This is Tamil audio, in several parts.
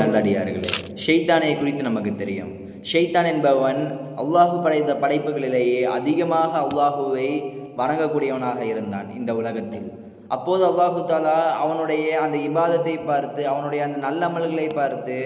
நல்லடியார்களே, ஷைத்தானை குறித்து நமக்கு தெரியும். ஷைத்தான் என்பவன் அல்லாஹு படைத்த படைப்புகளிலேயே அதிகமாக அல்லாஹுவை வணங்கக்கூடியவனாக இருந்தான் இந்த உலகத்தில். அப்போது அல்லாஹு தாலா அவனுடைய அந்த இபாதத்தை பார்த்து, அவனுடைய அந்த நல்லமல்களை பார்த்து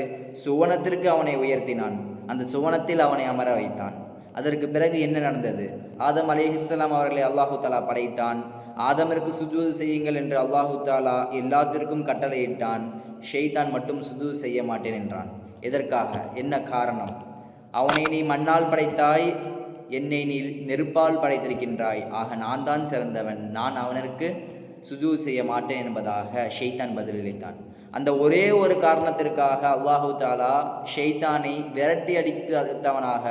சுவனத்திற்கு அவனை உயர்த்தினான். அந்த சுவனத்தில் அவனை அமர வைத்தான். அதற்கு பிறகு என்ன நடந்தது? ஆதம் அலைஹிஸ்ஸலாம் அவர்களை அல்லாஹு தாலா படைத்தான். ஆதமிற்கு சுஜூது செய்யுங்கள் என்று அல்லாஹு தாலா எல்லாத்திற்கும் கட்டளையிட்டான். ஷெய்தான் மட்டும் சுஜூது செய்ய மாட்டேன் என்றான். எதற்காக? என்ன காரணம்? அவனை நீ மண்ணால் படைத்தாய், என்னை நீ நெருப்பால் படைத்திருக்கின்றாய், ஆக நான் தான் சிறந்தவன், நான் அவனுக்கு சுஜூது செய்ய மாட்டேன் என்பதாக ஷெய்தான் பதிலளித்தான். அந்த ஒரே ஒரு காரணத்திற்காக அல்லாஹு தாலா ஷெய்தானை விரட்டி அடித்தவனாக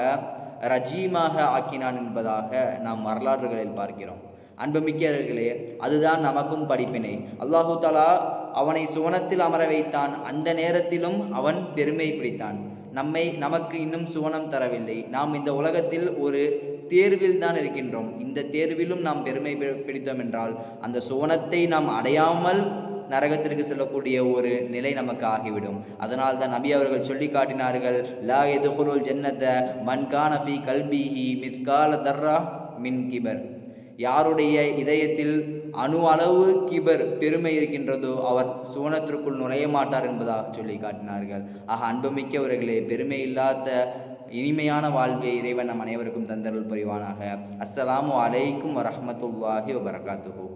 ரஜீமாக ஆக்கினான் என்பதாக நாம் வரலாறுகளில் பார்க்கிறோம். அன்புமிக்கவர்களே, அதுதான் நமக்கும் படிப்பினை. அல்லாஹு தாலா அவனை சுவனத்தில் அமர வைத்தான். அந்த நேரத்திலும் அவன் பெருமை பிடித்தான். நமக்கு இன்னும் சுவனம் தரவில்லை. நாம் இந்த உலகத்தில் ஒரு தேர்வில் தான் இருக்கின்றோம். இந்த தேர்விலும் நாம் பெருமை பிடித்தோம் என்றால் அந்த சுவனத்தை நாம் அடையாமல் நரகத்திற்கு செல்லக்கூடிய ஒரு நிலை நமக்கு ஆகிவிடும். அதனால் தான் நபி அவர்கள் சொல்லி காட்டினார்கள், லா யதுகுலுல் ஜன்னத மன் கான ஃபீ கல்பிஹி மித்கால தர்ரா மின் கிபர். யாருடைய இதயத்தில் அணு அளவு கிபர் பெருமை இருக்கின்றதோ அவர் சுவனத்திற்குள் நுழைய மாட்டார் என்பதாக சொல்லி காட்டினார்கள். ஆக அன்புமிக்கவர்களே, பெருமை இல்லாத இனிமையான வாழ்வை இறைவன் நம் அனைவருக்கும் தந்தருள் புரிவானாக. அஸ்ஸலாமு அலைக்கும் வரஹ்மத்துல்லாஹி வபரகாத்துஹு.